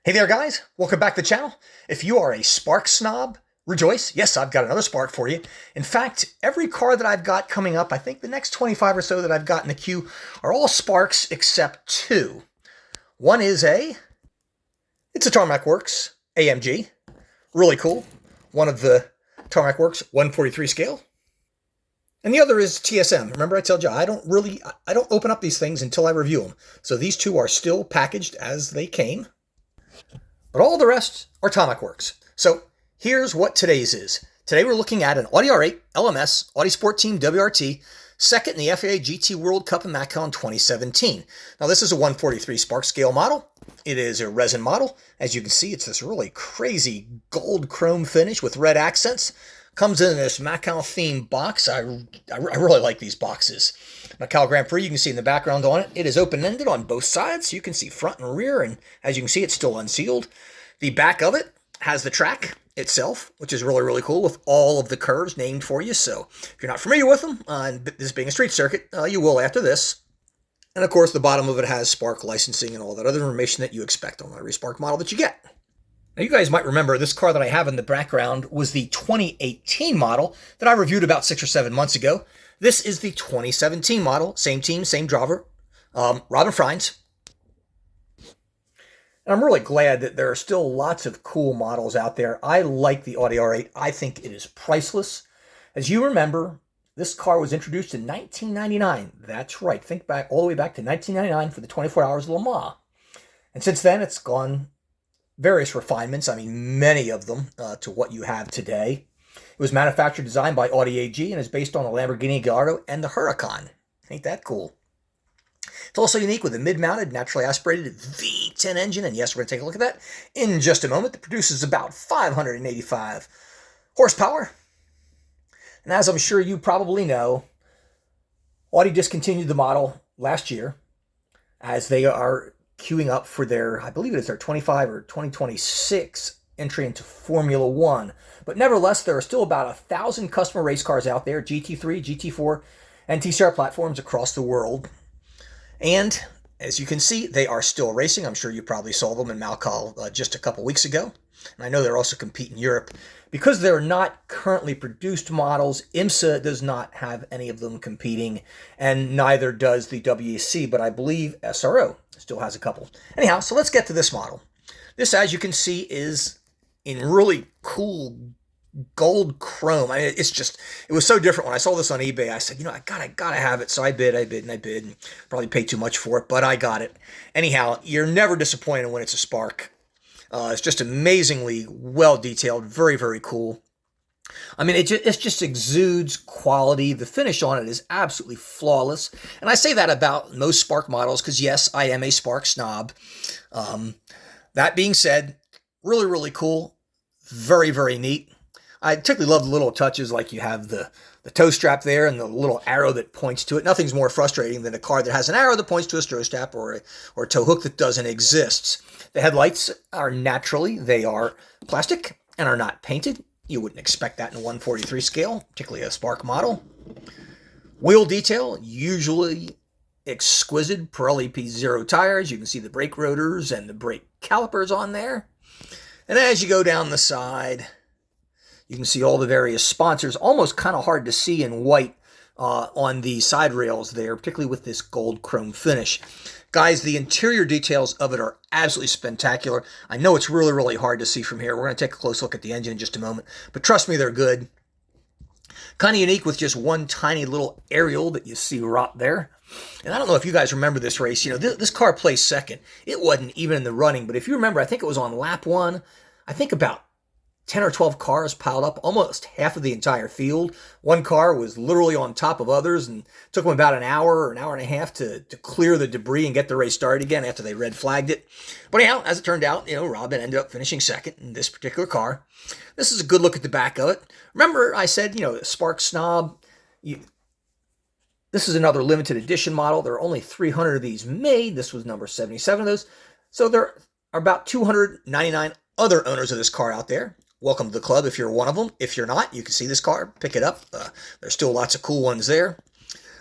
Hey there guys, welcome back to the channel. If you are a Spark snob, rejoice. Yes, I've got another Spark for you. In fact, every car that I've got coming up, I think the next 25 or so that I've got in the queue are all Sparks except two. One is it's a Tarmac Works AMG. Really cool. One of the Tarmac Works 143 scale. And the other is TSM. Remember I told you I don't open up these things until I review them. So these two are still packaged as they came. But all the rest are Tarmac Works. So here's what today's is. Today we're looking at an Audi R8 LMS Audi Sport Team WRT, second in the FIA GT World Cup in Macau in 2017. Now this is a 143 Spark scale model. It is a resin model. As you can see, it's this really crazy gold chrome finish with red accents. Comes in this Macau themed box. I really like these boxes. Macau Grand Prix, you can see in the background on it. It is open-ended on both sides. You can see front and rear, and as you can see, it's still unsealed. The back of it has the track itself, which is really, really cool, with all of the curves named for you. So if you're not familiar with them, and this being a street circuit, you will after this. And of course, the bottom of it has Spark licensing and all that other information that you expect on every Spark model that you get. Now, you guys might remember this car that I have in the background was the 2018 model that I reviewed about 6 or 7 months ago. This is the 2017 model, same team, same driver, Robin Frijns. And I'm really glad that there are still lots of cool models out there. I like the Audi R8. I think it is priceless. As you remember, this car was introduced in 1999. That's right. Think back all the way back to 1999 for the 24 Hours of Le Mans. And since then, it's gone various refinements, I mean many of them, to what you have today. It was manufactured, designed by Audi AG, and is based on the Lamborghini Gallardo and the Huracan. Ain't that cool? It's also unique with a mid-mounted, naturally aspirated V10 engine, and yes, we're going to take a look at that in just a moment. That produces about 585 horsepower. And as I'm sure you probably know, Audi discontinued the model last year, as they are queuing up for their, I believe it is their 25 or 2026 entry into Formula One. But nevertheless, there are still about 1,000 customer race cars out there, GT3, GT4, and TCR platforms across the world. And as you can see, they are still racing. I'm sure you probably saw them in Macau just a couple weeks ago. And I know they're also competing in Europe. Because they're not currently produced models, IMSA does not have any of them competing, and neither does the WEC, but I believe SRO still has a couple. Anyhow, so let's get to this model. This, as you can see, is in really cool gold chrome. I mean, it was so different. When I saw this on eBay, I said, I gotta have it. So I bid, and probably paid too much for it, but I got it. Anyhow, you're never disappointed when it's a Spark. It's just amazingly well detailed, very, very cool. I mean, it just exudes quality. The finish on it is absolutely flawless. And I say that about most Spark models because, yes, I am a Spark snob. That being said, really, really cool. Very, very neat. I particularly love the little touches, like you have the toe strap there and the little arrow that points to it. Nothing's more frustrating than a car that has an arrow that points to a toe strap or a tow hook that doesn't exist. The headlights are they are plastic and are not painted. You wouldn't expect that in a 143 scale, particularly a Spark model. Wheel detail, usually exquisite Pirelli P0 tires. You can see the brake rotors and the brake calipers on there. And as you go down the side, you can see all the various sponsors, almost kind of hard to see in white on the side rails there, particularly with this gold chrome finish. Guys, the interior details of it are absolutely spectacular. I know it's really, really hard to see from here. We're going to take a close look at the engine in just a moment, but trust me, they're good. Kind of unique with just one tiny little aerial that you see right there. And I don't know if you guys remember this race. This car placed second. It wasn't even in the running, but if you remember, I think it was on lap one. I think about 10 or 12 cars piled up, almost half of the entire field. One car was literally on top of others, and took them about an hour or an hour and a half to clear the debris and get the race started again after they red flagged it. But anyhow, as it turned out, Robin ended up finishing second in this particular car. This is a good look at the back of it. Remember I said, Spark snob, this is another limited edition model. There are only 300 of these made. This was number 77 of those. So there are about 299 other owners of this car out there. Welcome to the club if you're one of them. If you're not, you can see this car, pick it up. There's still lots of cool ones there.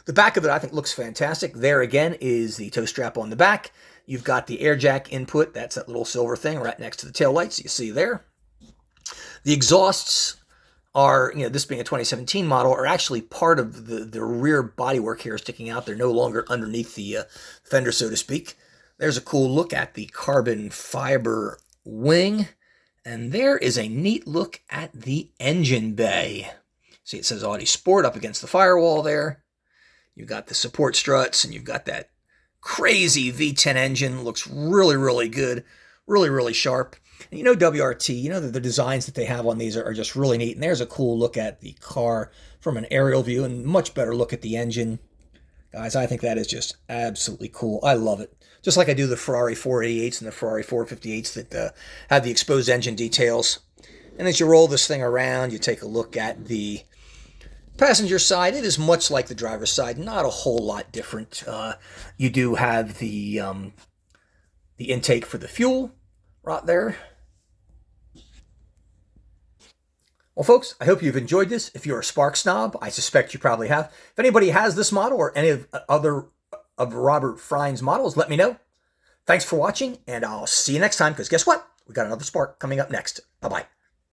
The back of it, I think, looks fantastic. There again is the toe strap on the back. You've got the air jack input. That's that little silver thing right next to the taillights you see there. The exhausts are, this being a 2017 model, are actually part of the rear bodywork here sticking out. They're no longer underneath the fender, so to speak. There's a cool look at the carbon fiber wing. And there is a neat look at the engine bay. See, it says Audi Sport up against the firewall there. You've got the support struts, and you've got that crazy V10 engine. Looks really, really good. Really, really sharp. And WRT, the designs that they have on these are just really neat. And there's a cool look at the car from an aerial view, and much better look at the engine. Guys, I think that is just absolutely cool. I love it. Just like I do the Ferrari 488s and the Ferrari 458s that have the exposed engine details. And as you roll this thing around, you take a look at the passenger side. It is much like the driver's side, not a whole lot different. You do have the intake for the fuel right there. Well, folks, I hope you've enjoyed this. If you're a Spark snob, I suspect you probably have. If anybody has this model or any of other of Robin Frijns models, let me know. Thanks for watching, and I'll see you next time, because guess what? We got another Spark coming up next. Bye-bye.